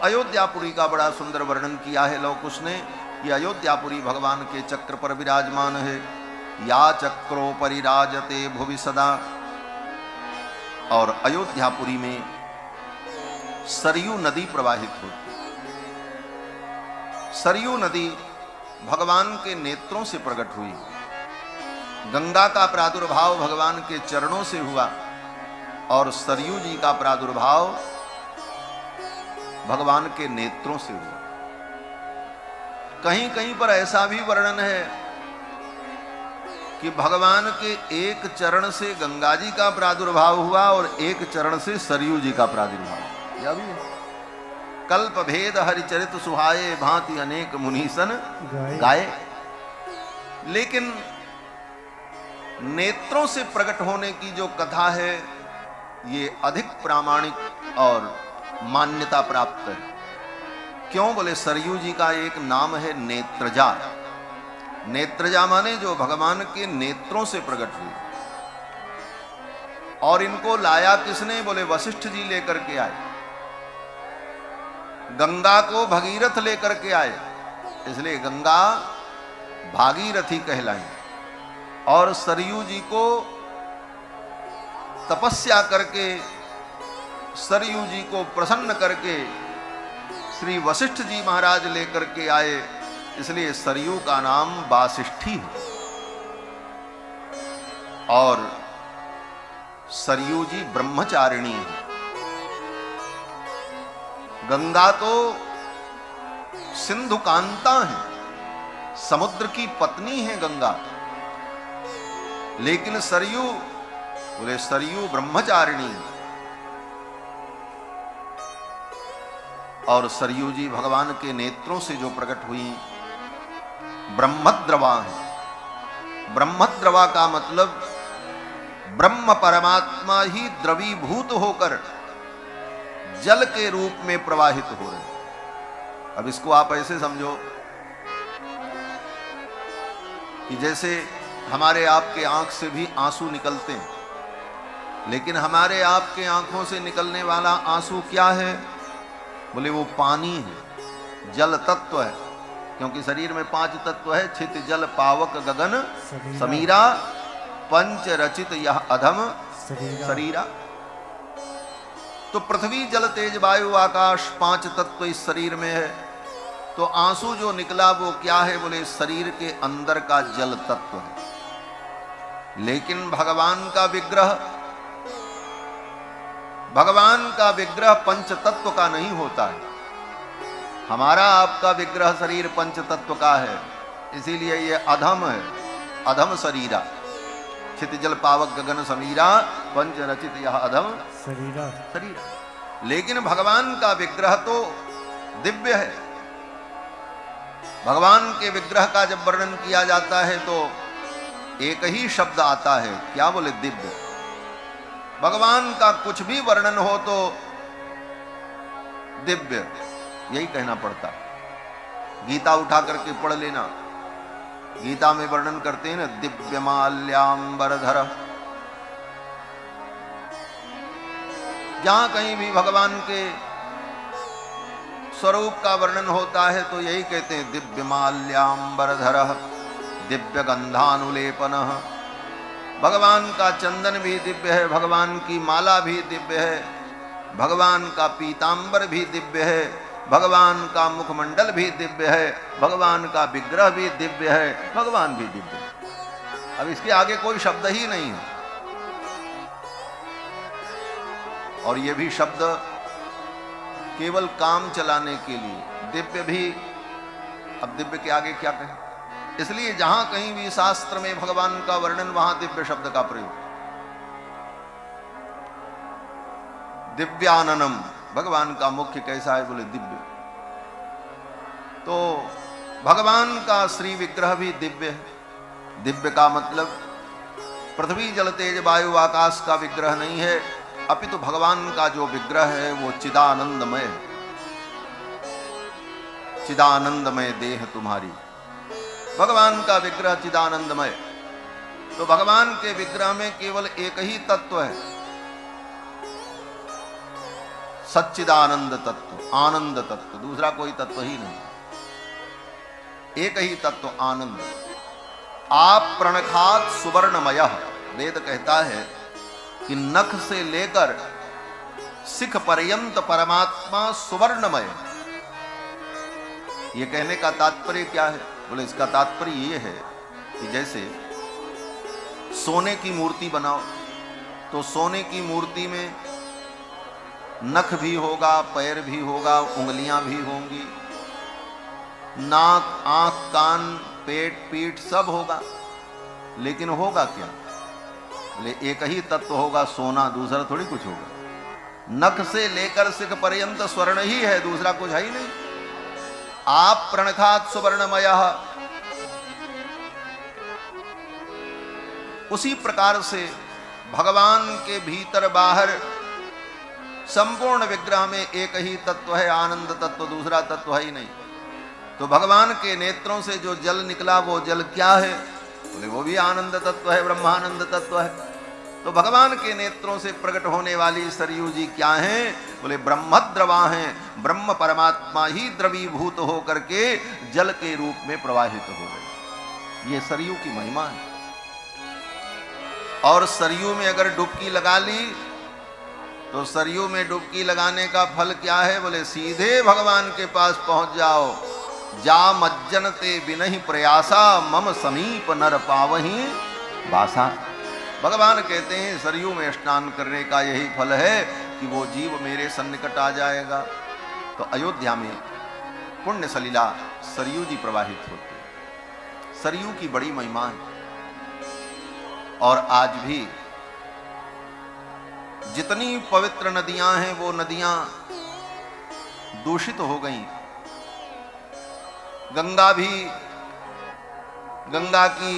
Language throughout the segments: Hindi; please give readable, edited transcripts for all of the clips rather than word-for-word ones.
अयोध्यापुरी का बड़ा सुंदर वर्णन किया है लौह कुश ने कि अयोध्यापुरी भगवान के चक्र पर विराजमान है। या चक्रो परिराजते भुवि सदा। और अयोध्यापुरी में सरयू नदी प्रवाहित होती। सरयू नदी भगवान के नेत्रों से प्रकट हुई। गंगा का प्रादुर्भाव भगवान के चरणों से हुआ और सरयू जी का प्रादुर्भाव भगवान के नेत्रों से हुआ। कहीं कहीं पर ऐसा भी वर्णन है कि भगवान के एक चरण से गंगा जी का प्रादुर्भाव हुआ और एक चरण से सरयू जी का प्रादुर्भाव। यह भी है। कल्प भेद हरिचरित सुहाये भांति अनेक मुनीसन गाए। लेकिन नेत्रों से प्रकट होने की जो कथा है ये अधिक प्रामाणिक और मान्यता प्राप्त है। क्यों बोले सरयू जी का एक नाम है नेत्रजा। नेत्रजा माने जो भगवान के नेत्रों से प्रकट हुई। और इनको लाया किसने बोले वशिष्ठ जी लेकर के आए। गंगा को भगीरथ लेकर के आए, इसलिए गंगा भागीरथी कहलाई। और सरयू जी को तपस्या करके सरयू जी को प्रसन्न करके श्री वशिष्ठ जी महाराज लेकर के आए, इसलिए सरयू का नाम वासिष्ठी है। और सरयू जी ब्रह्मचारिणी है। गंगा तो सिंधु कांता है, समुद्र की पत्नी है गंगा। लेकिन सरयू बोले सरयू ब्रह्मचारिणी है। और सरयू जी भगवान के नेत्रों से जो प्रकट हुई ब्रह्मद्रवा है। ब्रह्मद्रवा का मतलब ब्रह्म परमात्मा ही द्रवीभूत होकर जल के रूप में प्रवाहित हो रहे। अब इसको आप ऐसे समझो कि जैसे हमारे आपके आंख से भी आंसू निकलते हैं, लेकिन हमारे आपके आंखों से निकलने वाला आंसू क्या है बोले वो पानी है, जल तत्व है। क्योंकि शरीर में 5 तत्व है, छित जल पावक गगन समीरा, पंच रचित यह अधम शरीरा। तो पृथ्वी जल तेज वायु आकाश 5 तत्व इस शरीर में है। तो आंसू जो निकला वो क्या है बोले शरीर के अंदर का जल तत्व है। लेकिन भगवान का विग्रह पंच तत्व का नहीं होता है। हमारा आपका विग्रह शरीर पंच तत्व का है, इसीलिए ये अधम है, अधम शरीरा। क्षितिजल पावक गगन समीरा, पंच रचित यह अधम शरीरा। लेकिन भगवान का विग्रह तो दिव्य है। भगवान के विग्रह का जब वर्णन किया जाता है तो एक ही शब्द आता है, क्या बोले दिव्य। भगवान का कुछ भी वर्णन हो तो दिव्य, यही कहना पड़ता। गीता उठा करके पढ़ लेना, गीता में वर्णन करते हैं ना दिव्य माल्याम्बरधर। जहां कहीं भी भगवान के स्वरूप का वर्णन होता है तो यही कहते हैं दिव्य माल्याम्बरधर, दिव्य गंधानुलेपन। भगवान का चंदन भी दिव्य है, भगवान की माला भी दिव्य है, भगवान का पीतांबर भी दिव्य है, भगवान का मुखमंडल भी दिव्य है, भगवान का विग्रह भी दिव्य है, भगवान भी दिव्य है। अब इसके आगे कोई शब्द ही नहीं है। और ये भी शब्द केवल काम चलाने के लिए, दिव्य भी। अब दिव्य के आगे क्या कहें, इसलिए जहां कहीं भी शास्त्र में भगवान का वर्णन वहां दिव्य शब्द का प्रयोग। दिव्याननम, भगवान का मुख्य कैसा है बोले दिव्य। तो भगवान का श्री विग्रह भी दिव्य है। दिव्य का मतलब पृथ्वी जल तेज वायु आकाश का विग्रह नहीं है, अपितु भगवान का जो विग्रह है वो चिदानंदमय, चिदानंदमय देह तुम्हारी। भगवान का विग्रह चिदानंदमय। तो भगवान के विग्रह में केवल एक ही तत्व है, सच्चिदानंद तत्व, आनंद तत्व, दूसरा कोई तत्व ही नहीं, एक ही तत्व आनंद। आप प्रणखात सुवर्णमय, वेद कहता है कि नख से लेकर शिख पर्यंत परमात्मा सुवर्णमय। ये कहने का तात्पर्य क्या है? बोले इसका तात्पर्य ये है कि जैसे सोने की मूर्ति बनाओ तो सोने की मूर्ति में नख भी होगा, पैर भी होगा, उंगलियां भी होंगी, नाक, आंख, कान, पेट, पीठ सब होगा, लेकिन होगा क्या? बोले एक ही तत्व होगा सोना, दूसरा थोड़ी कुछ होगा। नख से लेकर शिख पर्यंत स्वर्ण ही है, दूसरा कुछ है ही नहीं। आप प्रणखात सुवर्णमयः, उसी प्रकार से भगवान के भीतर बाहर संपूर्ण विग्रह में एक ही तत्व है, आनंद तत्व, दूसरा तत्व है ही नहीं। तो भगवान के नेत्रों से जो जल निकला वो जल क्या है? बोले वो भी आनंद तत्व है, ब्रह्मानंद तत्व है। तो भगवान के नेत्रों से प्रकट होने वाली सरयू जी क्या हैं? बोले ब्रह्मद्रवा हैं, ब्रह्म परमात्मा ही द्रवीभूत होकर के जल के रूप में प्रवाहित हो गए। ये सरयू की महिमा है। और सरयू में अगर डुबकी लगा ली तो सरयू में डुबकी लगाने का फल क्या है? बोले सीधे भगवान के पास पहुंच जाओ। जा मज्जन ते बिनहि प्रयासा, मम समीप नर पावही बासा। भगवान कहते हैं सरयू में स्नान करने का यही फल है कि वो जीव मेरे सन्निकट आ जाएगा। तो अयोध्या में पुण्य सलिला सरयू जी प्रवाहित होती है। सरयू की बड़ी महिमा है। और आज भी जितनी पवित्र नदियां हैं वो नदियां दूषित हो गई। गंगा भी, गंगा की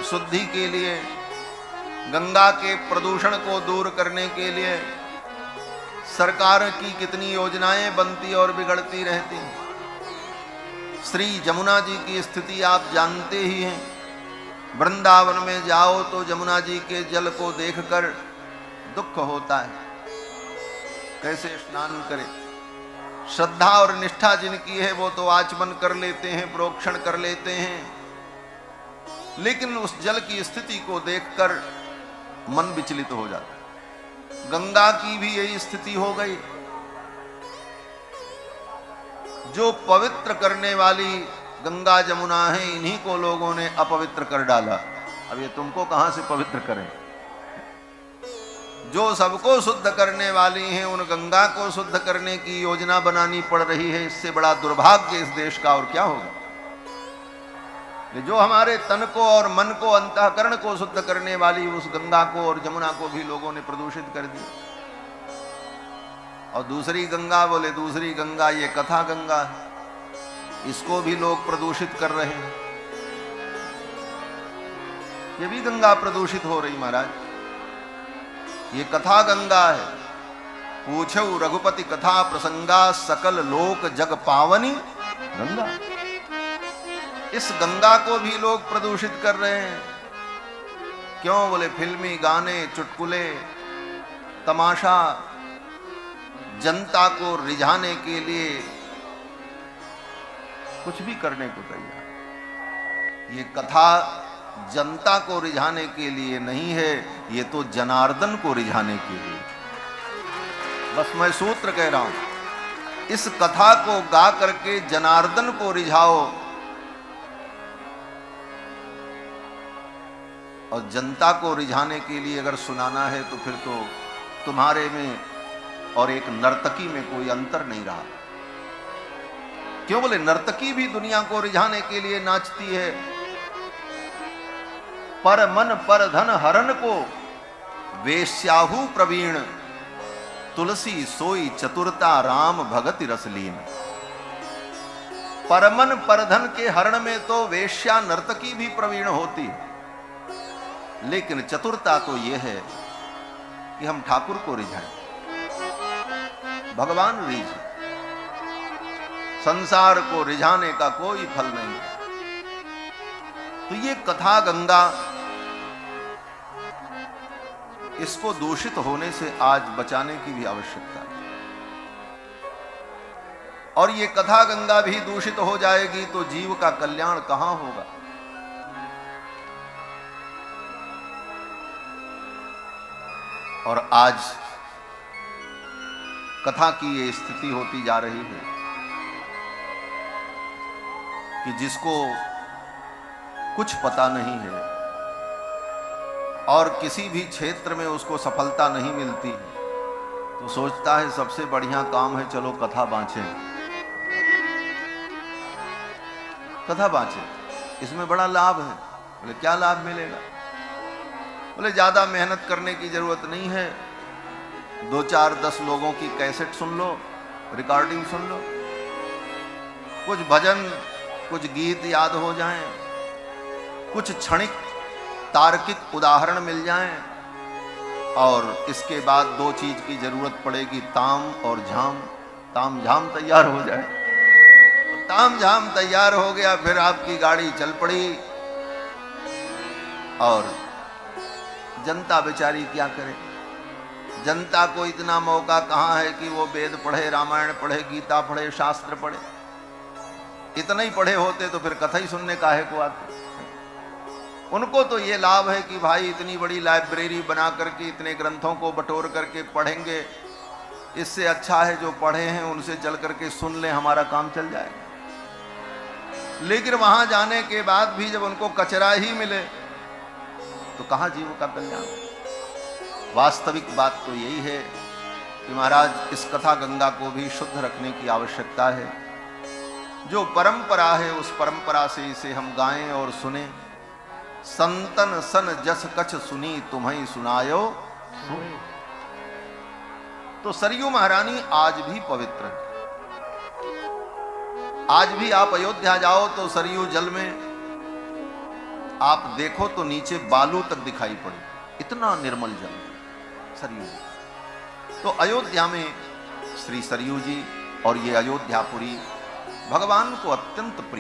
शुद्धि के लिए, गंगा के प्रदूषण को दूर करने के लिए सरकार की कितनी योजनाएं बनती और बिगड़ती रहती। श्री जमुना जी की स्थिति आप जानते ही हैं। वृंदावन में जाओ तो जमुना जी के जल को देखकर दुख होता है, कैसे स्नान करें। श्रद्धा और निष्ठा जिनकी है वो तो आचमन कर लेते हैं, प्रोक्षण कर लेते हैं, लेकिन उस जल की स्थिति को देखकर मन विचलित हो जाता है। गंगा की भी यही स्थिति हो गई। जो पवित्र करने वाली गंगा जमुना है, इन्हीं को लोगों ने अपवित्र कर डाला। अब ये तुमको कहां से पवित्र करें? जो सबको शुद्ध करने वाली हैं उन गंगा को शुद्ध करने की योजना बनानी पड़ रही है। इससे बड़ा दुर्भाग्य इस देश का और क्या होगा? जो हमारे तन को और मन को, अंतःकरण को शुद्ध करने वाली उस गंगा को और जमुना को भी लोगों ने प्रदूषित कर दिया। और दूसरी गंगा, बोले दूसरी गंगा ये कथा गंगा है, इसको भी लोग प्रदूषित कर रहे हैं। ये भी गंगा प्रदूषित हो रही महाराज। ये कथा गंगा है। पूछो रघुपति कथा प्रसंगा, सकल लोक जग पावनी गंगा। इस गंगा को भी लोग प्रदूषित कर रहे हैं। क्यों? बोले फिल्मी गाने, चुटकुले, तमाशा, जनता को रिझाने के लिए कुछ भी करने को तैयार। ये कथा जनता को रिझाने के लिए नहीं है, ये तो जनार्दन को रिझाने के लिए। बस मैं सूत्र कह रहा हूं, इस कथा को गा करके जनार्दन को रिझाओ और जनता को रिझाने के लिए अगर सुनाना है तो फिर तो तुम्हारे में और एक नर्तकी में कोई अंतर नहीं रहा। क्यों? बोले नर्तकी भी दुनिया को रिझाने के लिए नाचती है। पर मन पर धन हरण को वेश्याहु प्रवीण, तुलसी सोई चतुरता राम भगति रसलीन। परमन परधन के हरण में तो वेश्या नर्तकी भी प्रवीण होती है, लेकिन चतुरता तो यह है कि हम ठाकुर को रिझाएं, भगवान रिझे। संसार को रिझाने का कोई फल नहीं। तो ये कथा गंगा, इसको दूषित होने से आज बचाने की भी आवश्यकता है। और ये कथा गंगा भी दूषित हो जाएगी तो जीव का कल्याण कहां होगा। और आज कथा की ये स्थिति होती जा रही है कि जिसको कुछ पता नहीं है और किसी भी क्षेत्र में उसको सफलता नहीं मिलती तो सोचता है सबसे बढ़िया काम है चलो कथा बांचें, कथा बांचें, इसमें बड़ा लाभ है। बोले क्या लाभ मिलेगा? बोले ज्यादा मेहनत करने की जरूरत नहीं है, 2 4 10 लोगों की कैसेट सुन लो, रिकॉर्डिंग सुन लो, कुछ भजन कुछ गीत याद हो जाएं, कुछ क्षणिक तार्किक उदाहरण मिल जाएं, और इसके बाद 2 चीज की जरूरत पड़ेगी, ताम और झाम। ताम झाम तैयार हो जाए, तो ताम झाम तैयार हो गया, फिर आपकी गाड़ी चल पड़ी। और जनता बेचारी क्या करे? जनता को इतना मौका कहां है कि वो वेद पढ़े, रामायण पढ़े, गीता पढ़े, शास्त्र पढ़े। इतना ही पढ़े होते तो फिर कथा ही सुनने काहे को आते। उनको तो ये लाभ है कि भाई इतनी बड़ी लाइब्रेरी बना करके इतने ग्रंथों को बटोर करके पढ़ेंगे, इससे अच्छा है जो पढ़े हैं उनसे चल करके सुन लें, हमारा काम चल जाएगा। लेकिन वहां जाने के बाद भी जब उनको कचरा ही मिले तो कहां जीव का कल्याण? वास्तविक बात तो यही है कि महाराज इस कथा गंगा को भी शुद्ध रखने की आवश्यकता है। जो परंपरा है उस परंपरा से इसे हम गाएं और सुने। संतन सन जस कछ सुनी तुम्हें सुनायो। तो सरयू महारानी आज भी पवित्र है। आज भी आप अयोध्या जाओ तो सरयू जल में आप देखो तो नीचे बालू तक दिखाई पड़े, इतना निर्मल जल सरयू। तो अयोध्या में श्री सरयू जी और ये अयोध्यापुरी भगवान को अत्यंत प्रिय।